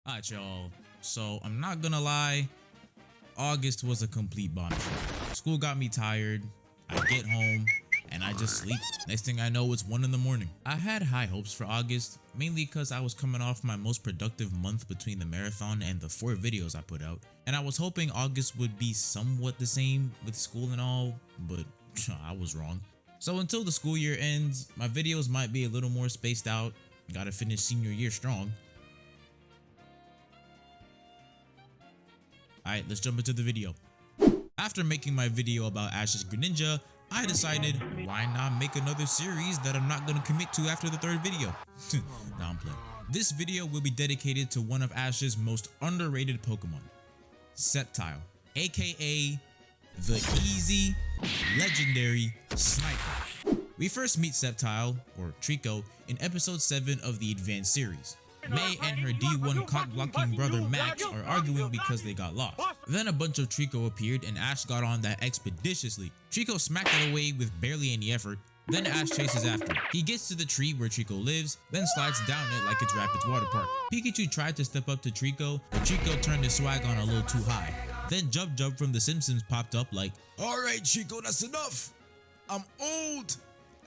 Alright, y'all. So, I'm not gonna lie. August was a complete bombshell. School got me tired. I get home and I just sleep. Next thing I know, it's 1 in the morning. I had high hopes for August, mainly because I was coming off my most productive month between the marathon and the 4 videos I put out. And I was hoping August would be somewhat the same with school and all, but I was wrong. So until the school year ends, my videos might be a little more spaced out. Gotta finish senior year strong. Alright, let's jump into the video. After making my video about Ash's Greninja, I decided, why not make another series that I'm not gonna commit to after the 3rd video? Nah, I'm playing. This video will be dedicated to one of Ash's most underrated Pokemon, Sceptile, aka the easy, legendary Sniper. We first meet Sceptile, or Trico, in episode 7 of the Advanced series. May and her D1 cock-blocking brother Max are arguing because they got lost. Then a bunch of Trico appeared and Ash got on that expeditiously. Trico smacked it away with barely any effort. Then Ash chases after. He gets to the tree where Trico lives, then slides down it like it's Rapids Water Park. Pikachu tried to step up to Trico, but Trico turned his swag on a little too high. Then Jub from The Simpsons popped up like, "Alright Trico, that's enough. I'm old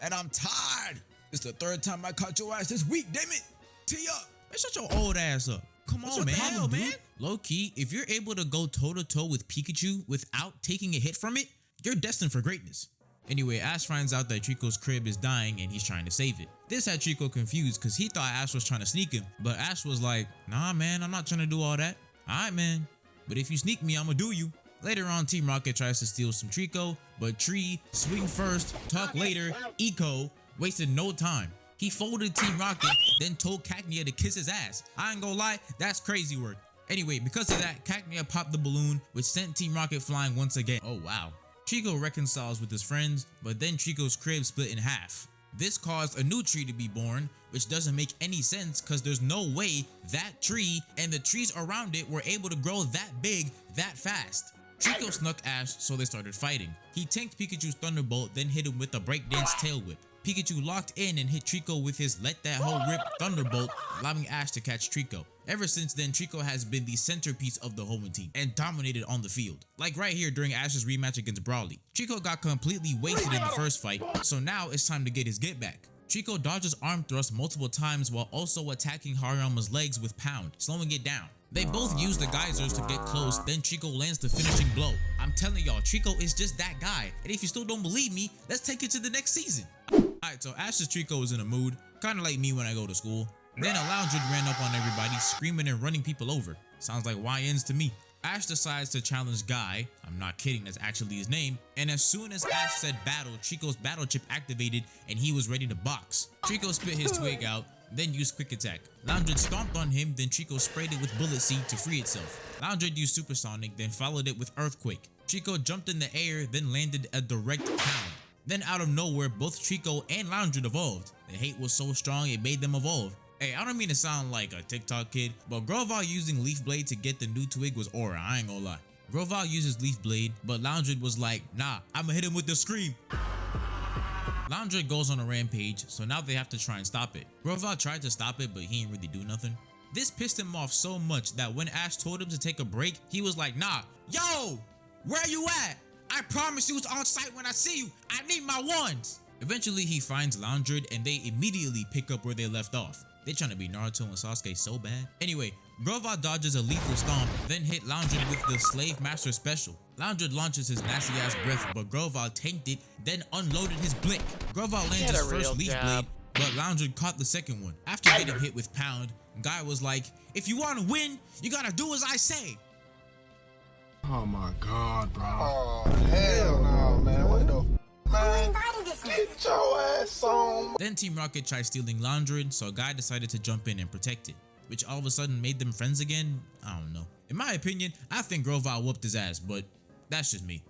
and I'm tired. It's the 3rd time I caught your ass this week, damn it. Tee up. Man, shut your old ass up. Come on, man. Hell, man. Low key, if you're able to go toe to toe with Pikachu without taking a hit from it, you're destined for greatness." Anyway, Ash finds out that Trico's crib is dying and he's trying to save it. This had Trico confused because he thought Ash was trying to sneak him, but Ash was like, "Nah, man, I'm not trying to do all that. Alright, man. But if you sneak me, I'ma do you." Later on, Team Rocket tries to steal some Trico, but Tree, swing first, talk later, Eco, wasted no time. He folded Team Rocket, then told Cacnea to kiss his ass. I ain't gonna lie, that's crazy work. Anyway, because of that, Cacnea popped the balloon, which sent Team Rocket flying once again. Oh wow. Trico reconciles with his friends, but then Trico's crib split in half. This caused a new tree to be born, which doesn't make any sense because there's no way that tree and the trees around it were able to grow that big that fast. Trico snuck Ash, so they started fighting. He tanked Pikachu's Thunderbolt, then hit him with a breakdance tail whip. Pikachu locked in and hit Trico with his Let That Hoe Rip Thunderbolt, allowing Ash to catch Trico. Ever since then, Trico has been the centerpiece of the Hoenn team and dominated on the field. Like right here during Ash's rematch against Brawly. Trico got completely wasted in the first fight, so now it's time to get his get back. Trico dodges arm thrust multiple times while also attacking Hariyama's legs with Pound, slowing it down. They both use the geysers to get close, then Trico lands the finishing blow. I'm telling y'all, Trico is just that guy, and if you still don't believe me, let's take it to the next season. Alright, so Ash's Trico is in a mood, kinda like me when I go to school. Then a Loungard ran up on everybody, screaming and running people over. Sounds like YNs to me. Ash decides to challenge Guy, I'm not kidding, that's actually his name, and as soon as Ash said battle, Trico's battle chip activated and he was ready to box. Trico spit his twig out, then used quick attack. Loungard stomped on him, then Trico sprayed it with bullet seed to free itself. Loungard used supersonic, then followed it with earthquake. Trico jumped in the air, then landed a direct pound. Then out of nowhere, both Trico and Loungard evolved. The hate was so strong it made them evolve. Hey, I don't mean to sound like a TikTok kid, but Grovyle using Leaf Blade to get the new twig was aura, I ain't gonna lie. Grovyle uses Leaf Blade, but Loungard was like, nah, I'ma hit him with the Scream. Loungard goes on a rampage, so now they have to try and stop it. Grovyle tried to stop it, but he ain't really do nothing. This pissed him off so much that when Ash told him to take a break, he was like, nah, yo, where you at? I promise you it's on site when I see you. I need my ones. Eventually he finds Loungard and they immediately pick up where they left off. They trying to be Naruto and Sasuke so bad. Anyway, Grovyle dodges a lethal stomp, then hit Loungard with the Slave Master special. Loungard launches his nasty ass breath, but Grovyle tanked it, then unloaded his Blink. Grovyle lands his first Leaf Blade, but Loungard caught the second one. After getting hit with Pound, Guy was like, if you want to win, you gotta do as I say. Oh my god, bro. Oh, hell no, man. What the man? Get your ass on. Then Team Rocket tried stealing Loungard, so Guy decided to jump in and protect it, which all of a sudden made them friends again? I don't know. In my opinion, I think Grovyle whooped his ass, but that's just me.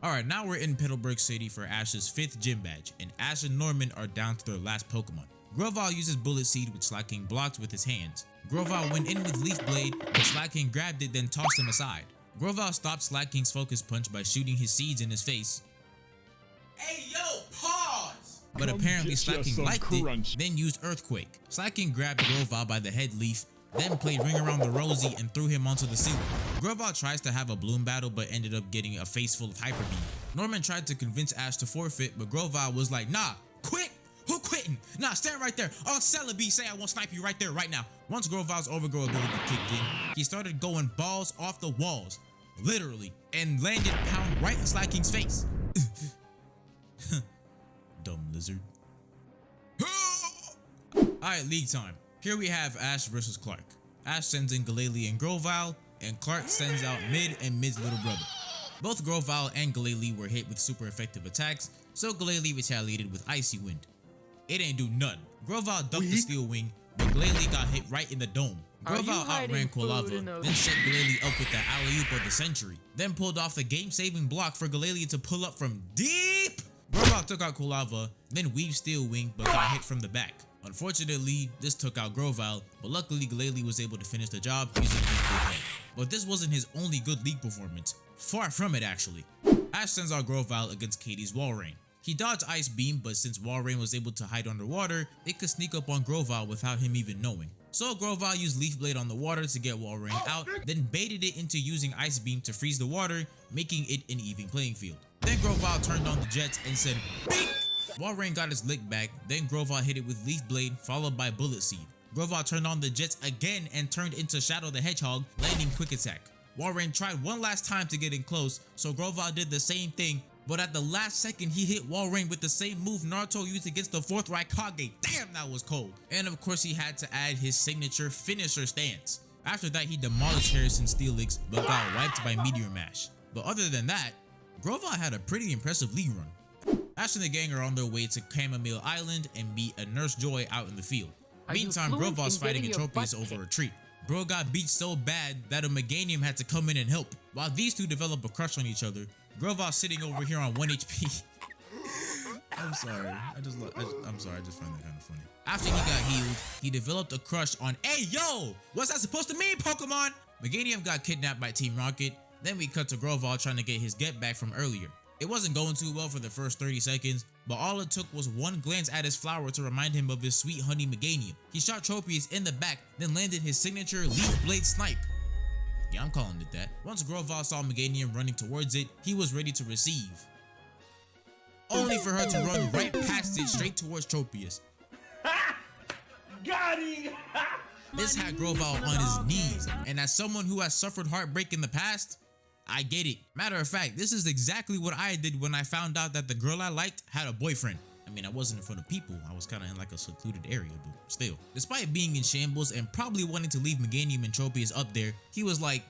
Alright, now we're in Petalburg City for Ash's 5th gym badge, and Ash and Norman are down to their last Pokemon. Grovyle uses Bullet Seed, which Slaking blocked with his hands. Grovyle went in with Leaf Blade, but Slaking grabbed it, then tossed him aside. Grovyle stopped Slaking's Focus Punch by shooting his seeds in his face. Hey yo, pause! But apparently Slaking liked it, then used Earthquake. Slaking grabbed Grovyle by the head leaf, then played Ring Around the Rosie and threw him onto the ceiling. Grovyle tries to have a bloom battle but ended up getting a face full of Hyper Beam. Norman tried to convince Ash to forfeit, but Grovyle was like, nah, quit! Who quitting? Nah, stand right there. I'll Celebi say I won't snipe you right there, right now. Once Grovyle's Overgrow ability kicked in, he started going balls off the walls, literally, and landed pound right in Slaking's face. Dumb lizard. Alright, league time. Here we have Ash versus Clark. Ash sends in Glalie and Grovyle, and Clark sends out Mid and Mid's little brother. Both Grovyle and Glalie were hit with super effective attacks, so Glalie retaliated with Icy Wind. It ain't do nothing. Grovyle ducked the Steel Wing, but Glalie got hit right in the dome. Grovyle outran Quilava, then set Glalie up with the alley-oop of the century, then pulled off the game-saving block for Glalie to pull up from deep. Grovyle took out Quilava, then weaved Steel Wing, but got hit from the back. Unfortunately, this took out Grovyle, but luckily Glalie was able to finish the job using his big head. But this wasn't his only good league performance. Far from it, actually. Ash sends out Grovyle against Katie's Walrein. He dodged Ice Beam, but since Walrein was able to hide underwater, it could sneak up on Grovyle without him even knowing. So Grovyle used Leaf Blade on the water to get Walrein out, then baited it into using Ice Beam to freeze the water, making it an even playing field. Then Grovyle turned on the jets and said, "Beep!" Walrein got his lick back, then Grovyle hit it with Leaf Blade, followed by Bullet Seed. Grovyle turned on the jets again and turned into Shadow the Hedgehog, landing Quick Attack. Walrein tried one last time to get in close, so Grovyle did the same thing, but at the last second he hit Walrein with the same move Naruto used against the 4th Raikage. Damn, that was cold. And of course he had to add his signature finisher stance. After that he demolished Harrison Steelix, but got wiped by Meteor Mash. But other than that, Grovyle had a pretty impressive league run. Ash and the gang are on their way to Chamomile Island and meet a Nurse Joy out in the field. Meantime, Grovyle's fighting Entropius over a tree. Bro got beat so bad that a Meganium had to come in and help. While these two develop a crush on each other, Grovyle's sitting over here on 1 HP. I'm sorry. I'm sorry. I just find that kind of funny. After he got healed, he developed a crush on, hey yo, what's that supposed to mean, Pokemon? Meganium got kidnapped by Team Rocket. Then we cut to Grovyle trying to get his get back from earlier. It wasn't going too well for the first 30 seconds, but all it took was one glance at his flower to remind him of his sweet honey Meganium. He shot Tropius in the back, then landed his signature Leaf Blade Snipe. Yeah, I'm calling it that. Once Grovyle saw Meganium running towards it, he was ready to receive. Only for her to run right past it straight towards Tropius. Got him! This had Grovyle on his knees, and as someone who has suffered heartbreak in the past, I get it. Matter of fact, this is exactly what I did when I found out that the girl I liked had a boyfriend. I mean, I wasn't in front of people. I was kind of in like a secluded area, but still. Despite being in shambles and probably wanting to leave Meganium and Tropius up there, he was like,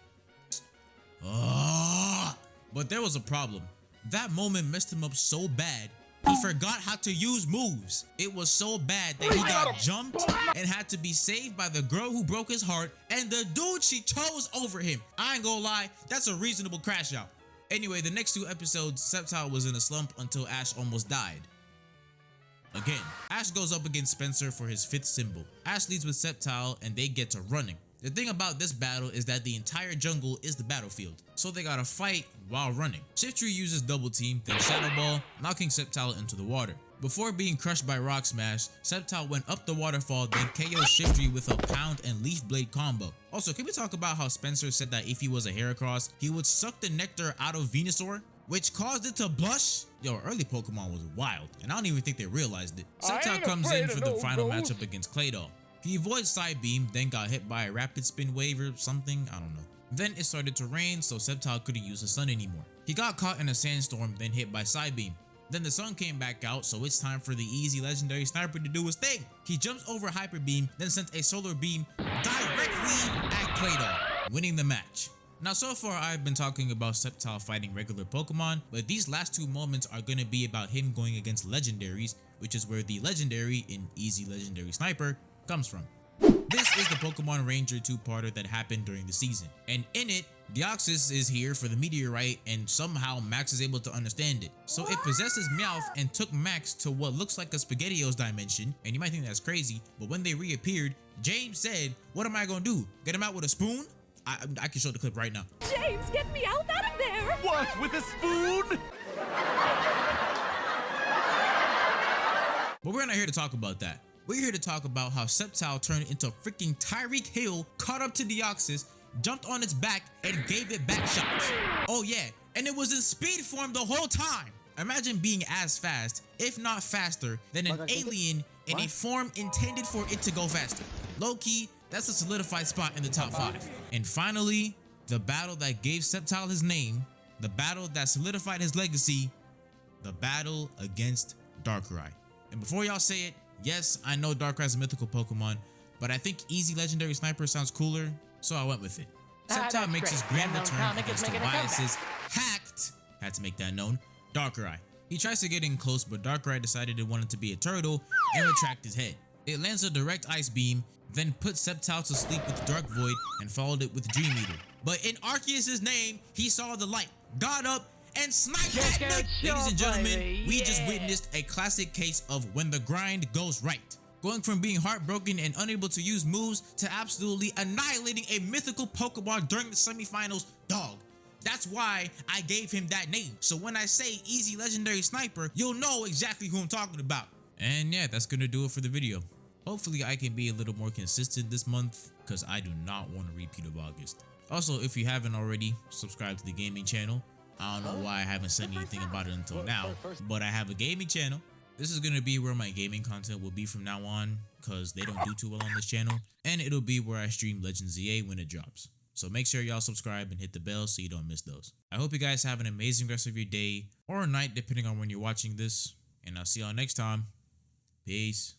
ah. But there was a problem. That moment messed him up so bad, he forgot how to use moves. It was so bad that he got jumped and had to be saved by the girl who broke his heart and the dude she chose over him. I ain't gonna lie, that's a reasonable crash out. Anyway, the next 2 episodes, Sceptile was in a slump until Ash almost died. Again, Ash goes up against Spencer for his 5th symbol. Ash leads with Sceptile and they get to running. The thing about this battle is that the entire jungle is the battlefield, so they gotta fight while running. Shiftry uses Double Team, then Shadow Ball, knocking Sceptile into the water. Before being crushed by Rock Smash, Sceptile went up the waterfall, then KO'd Shiftry with a Pound and Leaf Blade combo. Also, can we talk about how Spencer said that if he was a Heracross, he would suck the nectar out of Venusaur, which caused it to blush? Yo, early Pokemon was wild, and I don't even think they realized it. Sceptile comes in for the final matchup against Claydol. He avoids Side Beam, then got hit by a Rapid Spin Wave or something, I don't know. Then it started to rain, so Sceptile couldn't use the sun anymore. He got caught in a sandstorm, then hit by Side Beam. Then the sun came back out, so it's time for the easy legendary sniper to do his thing. He jumps over Hyper Beam, then sent a Solar Beam directly at Claydol, winning the match. Now, so far I've been talking about Sceptile fighting regular Pokemon, but these last 2 moments are going to be about him going against legendaries, which is where the legendary in Easy Legendary Sniper comes from. This is the Pokemon Ranger 2-parter that happened during the season, and in it, Deoxys is here for the meteorite and somehow Max is able to understand it. So it possesses Meowth and took Max to what looks like a SpaghettiOs dimension, and you might think that's crazy, but when they reappeared, James said, what am I gonna do? Get him out with a spoon? I can show the clip right now. James, get me out of there! What, with a spoon? But we're not here to talk about that. We're here to talk about how Sceptile turned into freaking Tyreek Hill, caught up to Deoxys, jumped on its back, and gave it back shots. Oh yeah, and it was in speed form the whole time. Imagine being as fast, if not faster, than an alien in a form intended for it to go faster. Low-key, that's a solidified spot in the top 5. And finally, the battle that gave Sceptile his name, the battle that solidified his legacy, the battle against Darkrai. And before y'all say it, yes, I know Darkrai's a mythical Pokemon, but I think Easy Legendary Sniper sounds cooler, so I went with it. Sceptile makes his grand return against Tobias's hacked, had to make that known, Darkrai. He tries to get in close, but Darkrai decided it wanted to be a turtle and retract his head. It lands a direct Ice Beam, then put Sceptile to sleep with Dark Void and followed it with Dream Eater. But in Arceus' name, he saw the light, got up, and sniped that nigga. Ladies and gentlemen, we just witnessed a classic case of when the grind goes right. Going from being heartbroken and unable to use moves to absolutely annihilating a mythical Pokemon during the semifinals, dog. That's why I gave him that name. So when I say Easy Legendary Sniper, you'll know exactly who I'm talking about. And yeah, that's gonna do it for the video. Hopefully I can be a little more consistent this month because I do not want a repeat of August. Also, if you haven't already, subscribe to the gaming channel. I don't know why I haven't said anything about it until now, but I have a gaming channel. This is gonna be where my gaming content will be from now on because they don't do too well on this channel. And it'll be where I stream Legends ZA when it drops. So make sure y'all subscribe and hit the bell so you don't miss those. I hope you guys have an amazing rest of your day or night depending on when you're watching this. And I'll see y'all next time. Peace.